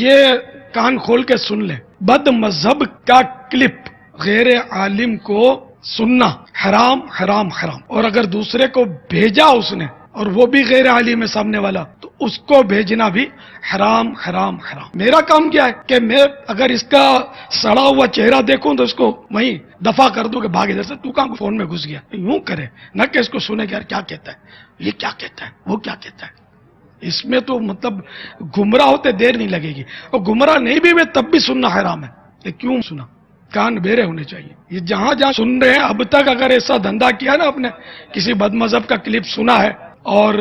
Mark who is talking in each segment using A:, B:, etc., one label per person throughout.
A: یہ کان کھول کے سن لیں، بد مذہب کا کلپ غیر عالم کو سننا حرام حرام حرام، اور اگر دوسرے کو بھیجا اس نے اور وہ بھی غیر عالم ہے سامنے والا تو اس کو بھیجنا بھی حرام حرام حرام۔ میرا کام کیا ہے کہ میں اگر اس کا سڑا ہوا چہرہ دیکھوں تو اس کو وہیں دفع کر دوں کہ بھاگ ادھر سے، تو کہاں فون میں گھس گیا، یوں کرے نہ کہ اس کو سنے کہ یار کیا کہتا ہے، یہ کیا کہتا ہے، وہ کیا کہتا ہے۔ اس میں تو مطلب گمراہ ہوتے دیر نہیں لگے گی، اور گمراہ نہیں بھی میں تب بھی سننا حرام ہے۔ کہ کیوں سنا؟ کان بیرے ہونے چاہیے۔ یہ جہاں جہاں سن رہے ہیں اب تک اگر ایسا دھندا کیا نا، آپ نے کسی بد مذہب کا کلپ سنا ہے اور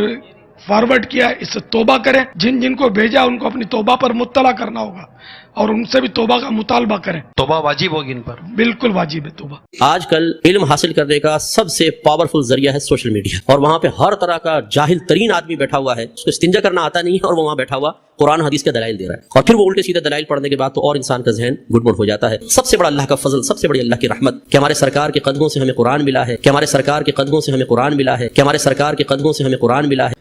A: فارورڈ کیا ہے، اس سے توبہ کریں، جن جن کو بھیجا ان کو اپنی توبہ پر مطلع کرنا ہوگا اور ان سے بھی توبہ کا مطالبہ کریں۔
B: توبہ واجب ہوگی ان پر؟
A: بالکل واجب ہے توبہ۔
C: آج کل علم حاصل کرنے کا سب سے پاورفل ذریعہ ہے سوشل میڈیا، اور وہاں پہ ہر طرح کا جاہل ترین آدمی بیٹھا ہوا ہے، اس کو استنجا کرنا آتا نہیں ہے اور وہ وہاں بیٹھا ہوا قرآن حدیث کے دلائل دے رہا ہے، اور پھر وہ الٹے سیدھے دلائل پڑھنے کے بعد تو اور انسان کا ذہن گڑبڑ ہو جاتا ہے۔ سب سے بڑا اللہ کا فضل، سب سے بڑی اللہ کی رحمت کہ ہمارے سرکار کے قدموں سے ہمیں قرآن ملا ہے، کہ ہمارے سرکار کے قدموں سے ہمیں قرآن ملا ہے، کہ ہمارے سرکار کے قدموں سے ہمیں قرآن ملا ہے۔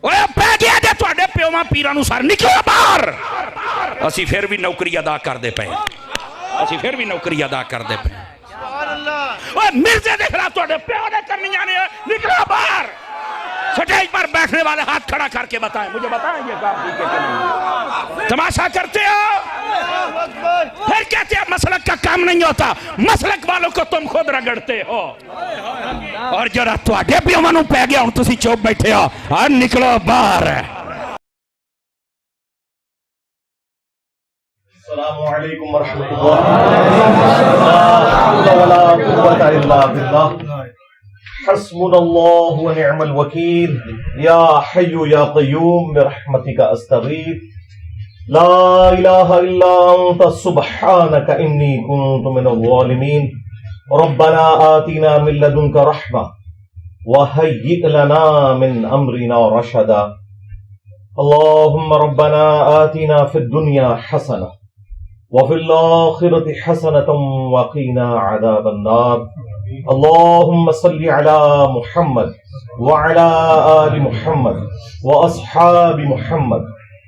D: پیرانو سار نکلو باہر، اسی پھر بھی نوکری ادا کر دے پے، اسی پھر بھی نوکری ادا کر دے پے۔ مرزے دیکھ رہا تو پیو نے کرنی جانے، نکلو باہر۔ سٹیج پر بیٹھنے والے ہاتھ کھڑا کر کے بتائیں، مجھے بتائیں یہ کام ٹھیک ہے کہ نہیں؟ تماشا کرتے ہو، پھر کہتے ہیں مسلک کا کام نہیں ہوتا، مسلک والوں کو تم خود رگڑتے ہو۔ اور جرا تو آڈے پیو منو پہ گیا ہوں، تسی چوپ بیٹھے ہو، اور نکلو باہر۔
E: السلام علیکم ورحمۃ اللہ۔ حسبنا اللہ ونعم الوکیل، یا حی یا قیوم برحمتک استغیث، لا الہ الا انت سبحانک انی کنت من الظالمین، ربنا آتنا من لدنک رحمہ وہیئ لنا من امرنا رشدا، اللہم ربنا آتنا فی الدنیا حسنہ وفي الآخرة حسنة وقنا عذاب النار، اللهم صل على محمد وعلى آل محمد وأصحاب محمد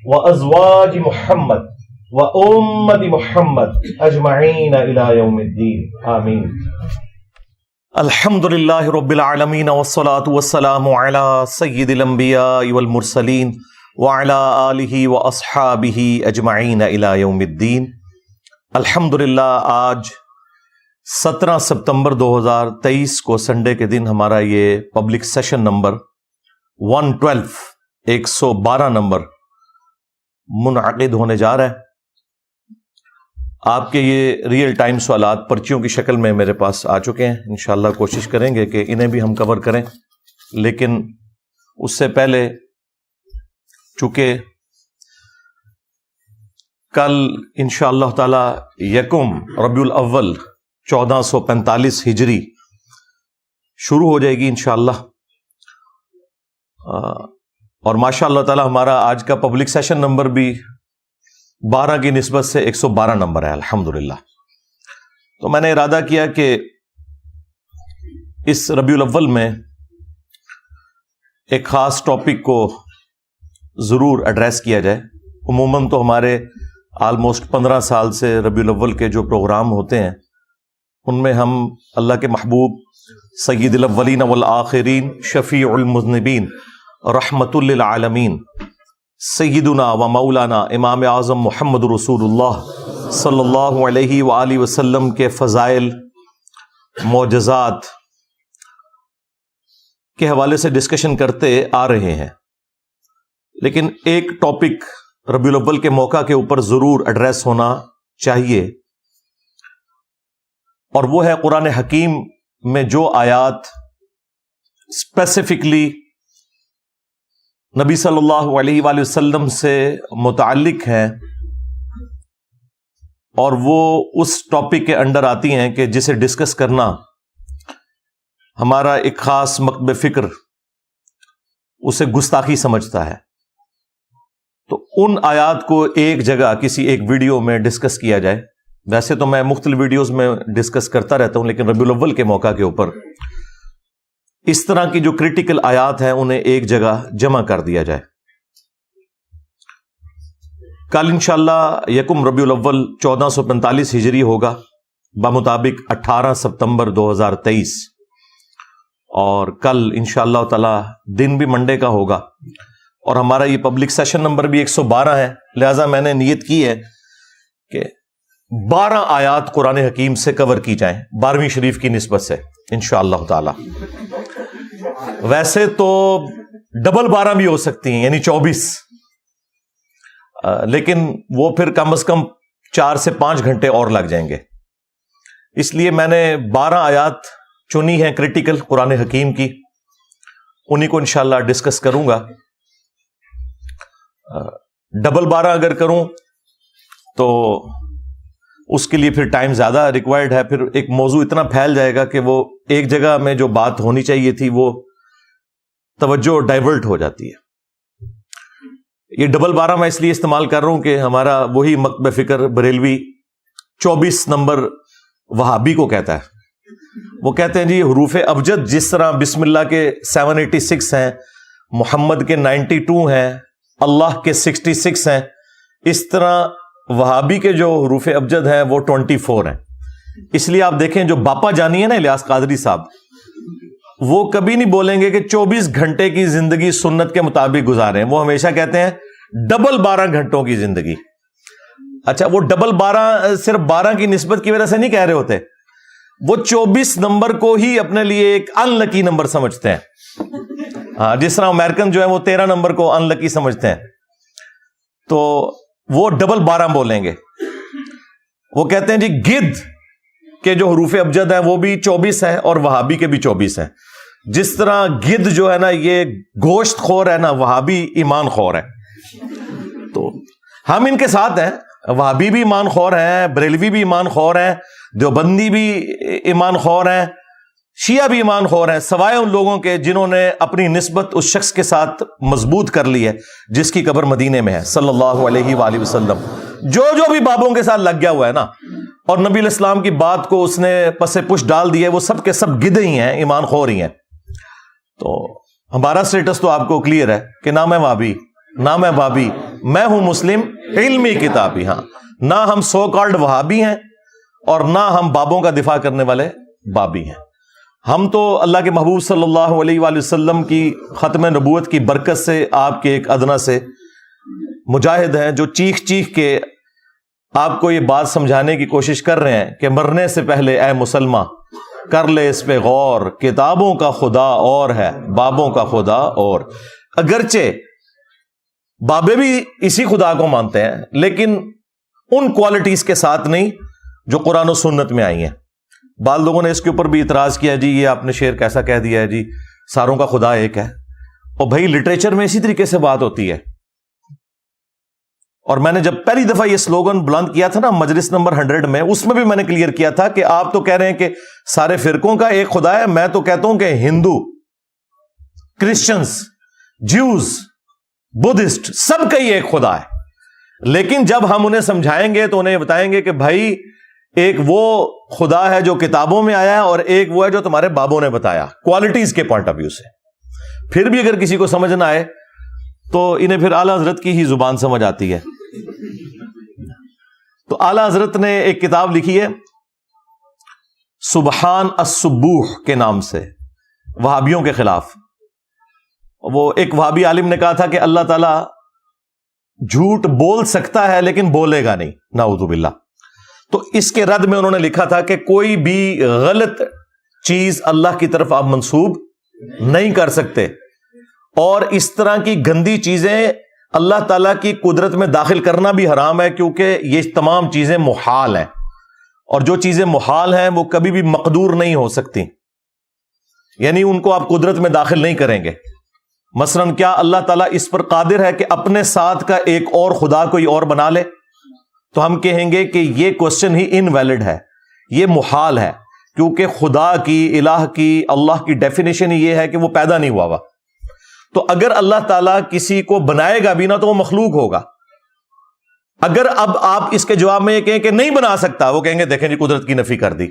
E: وأزواج محمد وأمة محمد أجمعين إلى يوم الدين آمين۔ الحمد لله رب العالمين والصلاة والسلام على سيد الأنبياء والمرسلين وعلى آله وأصحابه أجمعين إلى يوم الدين۔ الحمدللہ آج 17 ستمبر 2023 کو سنڈے کے دن ہمارا یہ پبلک سیشن نمبر 112 112 نمبر منعقد ہونے جا رہا ہے۔ آپ کے یہ ریئل ٹائم سوالات پرچیوں کی شکل میں میرے پاس آ چکے ہیں، انشاءاللہ کوشش کریں گے کہ انہیں بھی ہم کور کریں، لیکن اس سے پہلے چونکہ کل انشاءاللہ تعالی یکم ربیع الاول 1445 ہجری شروع ہو جائے گی انشاءاللہ، اور ماشاءاللہ تعالی ہمارا آج کا پبلک سیشن نمبر بھی 12 کی نسبت سے 112 نمبر ہے الحمدللہ۔ تو میں نے ارادہ کیا کہ اس ربیع الاول میں ایک خاص ٹاپک کو ضرور ایڈریس کیا جائے۔ عموماً تو ہمارے آلموسٹ 15 سال سے ربیع الاول کے جو پروگرام ہوتے ہیں ان میں ہم اللہ کے محبوب سید الاولین والآخرین، شفیع المذنبین، رحمت للعالمین، سیدنا و مولانا امام اعظم محمد رسول اللہ صلی اللہ علیہ وآلہ وسلم کے فضائل، معجزات کے حوالے سے ڈسکشن کرتے آ رہے ہیں، لیکن ایک ٹاپک ربیع الاول کے موقع کے اوپر ضرور ایڈریس ہونا چاہیے، اور وہ ہے قرآن حکیم میں جو آیات اسپیسیفکلی نبی صلی اللہ علیہ وآلہ وسلم سے متعلق ہیں، اور وہ اس ٹاپک کے انڈر آتی ہیں کہ جسے ڈسکس کرنا ہمارا ایک خاص مکتب فکر اسے گستاخی سمجھتا ہے۔ تو ان آیات کو ایک جگہ کسی ایک ویڈیو میں ڈسکس کیا جائے۔ ویسے تو میں مختلف ویڈیوز میں ڈسکس کرتا رہتا ہوں، لیکن ربیع الاول کے موقع کے اوپر اس طرح کی جو کریٹیکل آیات ہیں انہیں ایک جگہ جمع کر دیا جائے۔ کل انشاءاللہ یکم ربیع الاول 1445 ہجری ہوگا بمطابق 18 ستمبر 2023، اور کل انشاءاللہ تعالی دن بھی منڈے کا ہوگا، اور ہمارا یہ پبلک سیشن نمبر بھی 112 ہے، لہذا میں نے نیت کی ہے کہ 12 آیات قرآن حکیم سے کور کی جائیں 12ویں شریف کی نسبت سے انشاءاللہ تعالی۔ ویسے تو ڈبل 12 بھی ہو سکتی ہیں، یعنی 24، لیکن وہ پھر کم از کم 4 سے 5 گھنٹے اور لگ جائیں گے، اس لیے میں نے 12 آیات چنی ہیں کریٹیکل قرآن حکیم کی، انہی کو انشاءاللہ ڈسکس کروں گا۔ ڈبل 12 اگر کروں تو اس کے لیے پھر ٹائم زیادہ ریکوائرڈ ہے، پھر ایک موضوع اتنا پھیل جائے گا کہ وہ ایک جگہ میں جو بات ہونی چاہیے تھی وہ توجہ ڈائیورٹ ہو جاتی ہے۔ یہ ڈبل 12 میں اس لیے استعمال کر رہا ہوں کہ ہمارا وہی مکتب فکر بریلوی 24 نمبر وہابی کو کہتا ہے۔ وہ کہتے ہیں جی حروف ابجد جس طرح بسم اللہ کے 786 ہیں، محمد کے 92 ہیں، اللہ کے 66 ہیں، اس طرح وہابی کے جو حروف ابجد ہیں وہ 24 ہیں۔ اس لیے آپ دیکھیں جو باپا جانی ہے نا الیاس قادری صاحب، وہ کبھی نہیں بولیں گے کہ 24 گھنٹے کی زندگی سنت کے مطابق گزاریں، وہ ہمیشہ کہتے ہیں ڈبل 12 گھنٹوں کی زندگی۔ اچھا، وہ ڈبل 12 صرف 12 کی نسبت کی وجہ سے نہیں کہہ رہے ہوتے، وہ 24 نمبر کو ہی اپنے لیے ایک ان لکی نمبر سمجھتے ہیں۔ ہاں، جس طرح امریکن جو ہے وہ 13 نمبر کو ان لکی سمجھتے ہیں، تو وہ ڈبل 12 بولیں گے۔ وہ کہتے ہیں جی گدھ کے جو حروف ابجد ہیں وہ بھی 24 ہیں اور وہابی کے بھی 24 ہیں۔ جس طرح گدھ جو ہے نا یہ گوشت خور ہے نا، وہابی ایمان خور ہے۔ تو ہم ان کے ساتھ ہیں، وہابی بھی ایمان خور ہیں، بریلوی بھی ایمان خور ہیں، دیوبندی بھی ایمان خور ہیں، شیعہ بھی ایمان خور ہیں، سوائے ان لوگوں کے جنہوں نے اپنی نسبت اس شخص کے ساتھ مضبوط کر لی ہے جس کی قبر مدینے میں ہے صلی اللہ علیہ وآلہ وسلم۔ جو بھی بابوں کے ساتھ لگ گیا ہوا ہے نا اور نبی علیہ السلام کی بات کو اس نے پس پش ڈال دی ہے، وہ سب کے سب گدھے ہی ہیں، ایمان خور ہی ہیں۔ تو ہمارا سٹیٹس تو آپ کو کلیئر ہے کہ نہ میں وہابی، نہ میں بابی، میں ہوں مسلم علمی کتابی۔ ہاں، نہ ہم سو کالڈ وہابی ہیں اور نہ ہم بابوں کا دفاع کرنے والے بابی ہیں۔ ہم تو اللہ کے محبوب صلی اللہ علیہ وآلہ وسلم کی ختم نبوت کی برکت سے آپ کے ایک ادنا سے مجاہد ہیں جو چیخ چیخ کے آپ کو یہ بات سمجھانے کی کوشش کر رہے ہیں کہ مرنے سے پہلے اے مسلمان کر لے اس پہ غور، کتابوں کا خدا اور ہے، بابوں کا خدا اور۔ اگرچہ بابے بھی اسی خدا کو مانتے ہیں لیکن ان کوالٹیز کے ساتھ نہیں جو قرآن و سنت میں آئی ہیں۔ بعض لوگوں نے اس کے اوپر بھی اعتراض کیا، جی یہ آپ نے شعر کیسا کہہ دیا ہے جی ساروں کا خدا ایک ہے۔ اور بھائی لٹریچر میں اسی طریقے سے بات ہوتی ہے۔ اور میں نے جب پہلی دفعہ یہ سلوگن بلند کیا تھا نا مجلس نمبر 100 میں، اس میں بھی میں نے کلیئر کیا تھا کہ آپ تو کہہ رہے ہیں کہ سارے فرقوں کا ایک خدا ہے، میں تو کہتا ہوں کہ ہندو، کرسچنز، جیوز، بدھسٹ سب کا ہی ایک خدا ہے۔ لیکن جب ہم انہیں سمجھائیں گے تو انہیں بتائیں گے کہ بھائی ایک وہ خدا ہے جو کتابوں میں آیا ہے اور ایک وہ ہے جو تمہارے بابوں نے بتایا، کوالٹیز کے پوائنٹ آف ویو سے۔ پھر بھی اگر کسی کو سمجھ نہ آئے تو انہیں پھر اعلیٰ حضرت کی ہی زبان سمجھ آتی ہے۔ تو اعلیٰ حضرت نے ایک کتاب لکھی ہے سبحان السبوح کے نام سے، وہابیوں کے خلاف۔ وہ ایک وہابی عالم نے کہا تھا کہ اللہ تعالیٰ جھوٹ بول سکتا ہے لیکن بولے گا نہیں، نعوذ باللہ۔ تو اس کے رد میں انہوں نے لکھا تھا کہ کوئی بھی غلط چیز اللہ کی طرف آپ منسوب نہیں کر سکتے، اور اس طرح کی گندی چیزیں اللہ تعالیٰ کی قدرت میں داخل کرنا بھی حرام ہے، کیونکہ یہ تمام چیزیں محال ہیں، اور جو چیزیں محال ہیں وہ کبھی بھی مقدور نہیں ہو سکتی، یعنی ان کو آپ قدرت میں داخل نہیں کریں گے۔ مثلا کیا اللہ تعالیٰ اس پر قادر ہے کہ اپنے ساتھ کا ایک اور خدا کوئی اور بنا لے؟ تو ہم کہیں گے کہ یہ کوسچن ہی انویلڈ ہے، یہ محال ہے، کیونکہ خدا کی، الہ کی، اللہ کی ڈیفینیشن یہ ہے کہ وہ پیدا نہیں ہوا ہوا۔ تو اگر اللہ تعالیٰ کسی کو بنائے گا بھی نہ تو وہ مخلوق ہوگا۔ اگر اب آپ اس کے جواب میں یہ کہیں کہ نہیں بنا سکتا، وہ کہیں گے دیکھیں جی قدرت کی نفی کر دی،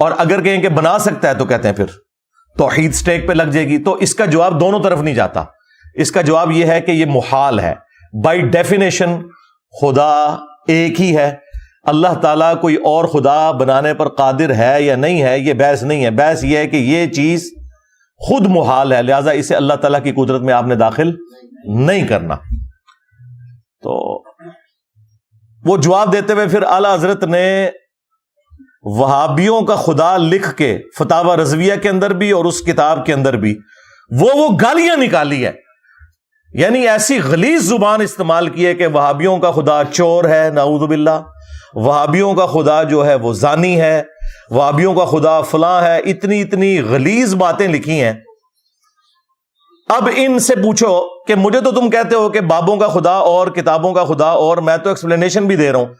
E: اور اگر کہیں کہ بنا سکتا ہے تو کہتے ہیں پھر توحید سٹیک پہ لگ جائے گی۔ تو اس کا جواب دونوں طرف نہیں جاتا، اس کا جواب یہ ہے کہ یہ محال ہے، بائی ڈیفینیشن خدا ایک ہی ہے، اللہ تعالیٰ کوئی اور خدا بنانے پر قادر ہے یا نہیں ہے، یہ بحث نہیں ہے. بحث یہ ہے کہ یہ چیز خود محال ہے، لہذا اسے اللہ تعالیٰ کی قدرت میں آپ نے داخل نہیں کرنا. تو وہ جواب دیتے ہوئے پھر اعلی حضرت نے وہابیوں کا خدا لکھ کے فتاوی رضویہ کے اندر بھی اور اس کتاب کے اندر بھی وہ گالیاں نکالی ہے، یعنی ایسی غلیظ زبان استعمال کی ہے کہ وہابیوں کا خدا چور ہے، نعوذ باللہ، وہابیوں کا خدا جو ہے وہ زانی ہے، وہابیوں کا خدا فلاں ہے، اتنی غلیظ باتیں لکھی ہیں. اب ان سے پوچھو کہ مجھے تو تم کہتے ہو کہ بابوں کا خدا اور کتابوں کا خدا، اور میں تو ایکسپلینیشن بھی دے رہا ہوں،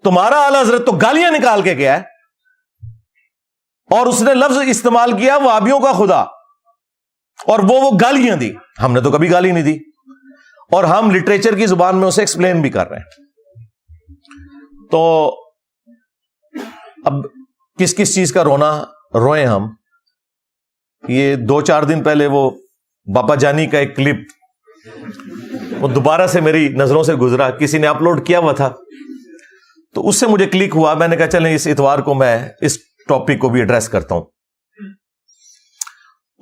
E: تمہارا اعلی حضرت تو گالیاں نکال کے گیا ہے اور اس نے لفظ استعمال کیا وہابیوں کا خدا، اور وہ گالیاں دی. ہم نے تو کبھی گالی نہیں دی، اور ہم لٹریچر کی زبان میں اسے ایکسپلین بھی کر رہے ہیں. تو اب کس چیز کا رونا روئیں ہم. یہ 2-4 دن پہلے وہ باپا جانی کا ایک کلپ وہ دوبارہ سے میری نظروں سے گزرا، کسی نے اپلوڈ کیا ہوا تھا، تو اس سے مجھے کلک ہوا. میں نے کہا چلیں اس اتوار کو میں اس ٹاپک کو بھی ایڈریس کرتا ہوں.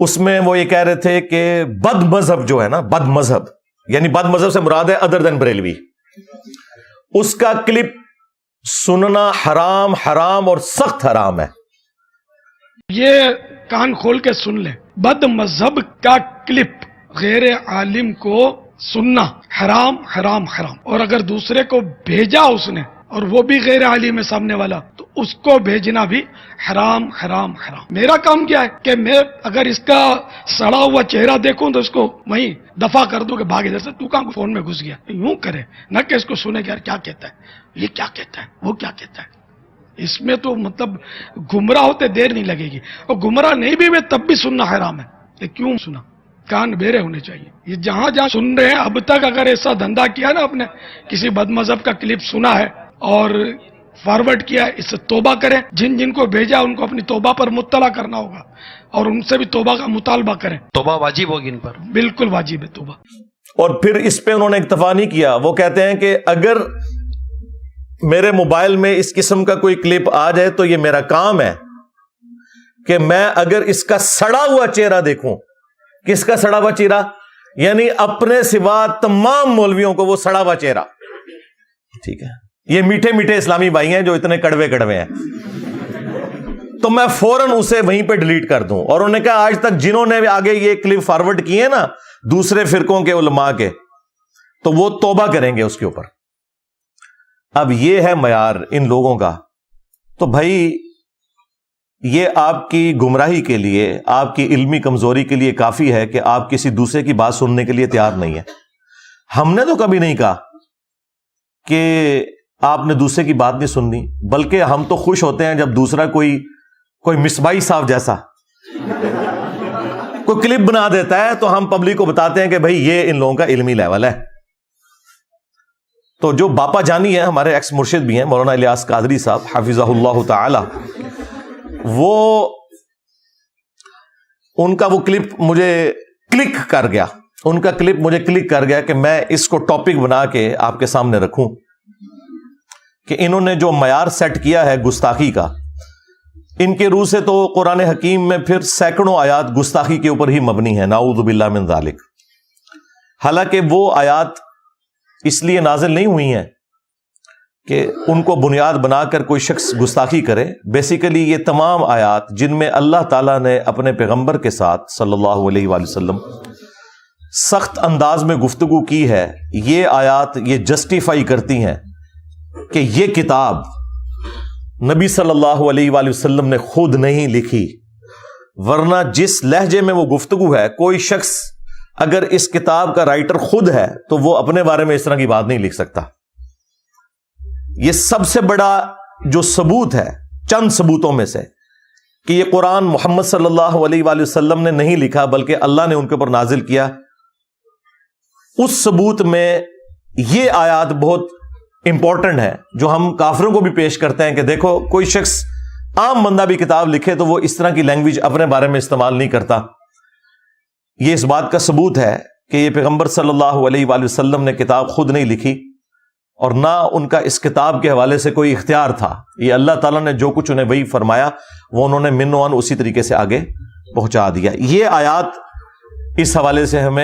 E: اس میں وہ یہ کہہ رہے تھے کہ بد مذہب جو ہے نا، بد مذہب یعنی بد مذہب سے مراد ہے ادر دین بریلوی، اس کا کلپ سننا حرام اور سخت حرام ہے.
A: یہ کان کھول کے سن لیں، بد مذہب کا کلپ غیر عالم کو سننا حرام حرام حرام، اور اگر دوسرے کو بھیجا اس نے اور وہ بھی غیر عالم ہے سامنے والا، تو اس کو بھیجنا بھی حرام حرام حرام. میرا کام کیا ہے کہ میں اگر اس کا سڑا ہوا چہرہ دیکھوں تو اس کو وہیں دفع کر دوں کہ بھاگ ادھر سے، تو کہاں فون میں گھس گیا. یوں کرے نہ کہ اس کو سنے کہ یار کیا کہتا ہے، یہ کیا کہتا ہے، وہ کیا کہتا ہے. اس میں تو مطلب گمراہ ہوتے دیر نہیں لگے گی، اور گمراہ نہیں بھی ہوئے تب بھی سننا حرام ہے. یہ کیوں سنا؟ کان بیرے ہونے چاہیے. یہ جہاں سن رہے ہیں اب تک اگر ایسا دھندا کیا نا، آپ نے کسی بد مذہب کا کلپ سنا ہے اور فارورڈ کیا ہے، اس سے توبہ کریں. جن کو بھیجا ان کو اپنی توبہ پر مطلع کرنا ہوگا اور ان سے بھی توبہ کا مطالبہ کریں.
B: توبہ واجب ہوگی ان پر،
A: بالکل واجب ہے توبہ.
E: اور پھر اس پہ انہوں نے اکتفا نہیں کیا، وہ کہتے ہیں کہ اگر میرے موبائل میں اس قسم کا کوئی کلپ آ جائے تو یہ میرا کام ہے کہ میں اگر اس کا سڑا ہوا چہرہ دیکھوں. کس کا سڑا ہوا چہرہ؟ یعنی اپنے سوا تمام مولویوں کو وہ سڑا ہوا چہرہ. ٹھیک ہے، یہ میٹھے میٹھے اسلامی بھائی ہیں جو اتنے کڑوے کڑوے ہیں، تو میں فوراً اسے وہیں پہ ڈیلیٹ کر دوں. اور انہوں نے کہا آج تک جنہوں نے آگے یہ کلپ فارورڈ کیے نا دوسرے فرقوں کے علماء کے، تو وہ توبہ کریں گے اس کے اوپر. اب یہ ہے معیار ان لوگوں کا. تو بھائی یہ آپ کی گمراہی کے لیے، آپ کی علمی کمزوری کے لیے کافی ہے کہ آپ کسی دوسرے کی بات سننے کے لیے تیار نہیں ہے. ہم نے تو کبھی نہیں کہا کہ آپ نے دوسرے کی بات نہیں سننی، بلکہ ہم تو خوش ہوتے ہیں جب دوسرا کوئی مصباحی صاحب جیسا کوئی کلپ بنا دیتا ہے تو ہم پبلک کو بتاتے ہیں کہ بھائی یہ ان لوگوں کا علمی لیول ہے. تو جو باپا جانی ہیں، ہمارے ایکس مرشد بھی ہیں، مولانا الیاس قادری صاحب حفظہ اللہ تعالی، وہ ان کا وہ کلپ مجھے کلک کر گیا، ان کا کلپ مجھے کلک کر گیا کہ میں اس کو ٹاپک بنا کے آپ کے سامنے رکھوں کہ انہوں نے جو معیار سیٹ کیا ہے گستاخی کا، ان کے روح سے تو قرآن حکیم میں پھر سینکڑوں آیات گستاخی کے اوپر ہی مبنی ہے، نعوذ باللہ من ذالک. حالانکہ وہ آیات اس لیے نازل نہیں ہوئی ہیں کہ ان کو بنیاد بنا کر کوئی شخص گستاخی کرے. بیسیکلی یہ تمام آیات جن میں اللہ تعالیٰ نے اپنے پیغمبر کے ساتھ صلی اللہ علیہ وآلہ وسلم سخت انداز میں گفتگو کی ہے، یہ آیات یہ جسٹیفائی کرتی ہیں کہ یہ کتاب نبی صلی اللہ علیہ وآلہ وسلم نے خود نہیں لکھی، ورنہ جس لہجے میں وہ گفتگو ہے، کوئی شخص اگر اس کتاب کا رائٹر خود ہے تو وہ اپنے بارے میں اس طرح کی بات نہیں لکھ سکتا. یہ سب سے بڑا جو ثبوت ہے چند ثبوتوں میں سے کہ یہ قرآن محمد صلی اللہ علیہ وآلہ وسلم نے نہیں لکھا بلکہ اللہ نے ان کے اوپر نازل کیا. اس ثبوت میں یہ آیات بہت امپورٹنٹ ہے جو ہم کافروں کو بھی پیش کرتے ہیں کہ دیکھو کوئی شخص عام بندہ بھی کتاب لکھے تو وہ اس طرح کی لینگویج اپنے بارے میں استعمال نہیں کرتا. یہ اس بات کا ثبوت ہے کہ یہ پیغمبر صلی اللہ علیہ وآلہ وسلم نے کتاب خود نہیں لکھی اور نہ ان کا اس کتاب کے حوالے سے کوئی اختیار تھا. یہ اللہ تعالیٰ نے جو کچھ انہیں وہی فرمایا وہ انہوں نے من و عن اسی طریقے سے آگے پہنچا دیا. یہ آیات اس حوالے سے ہمیں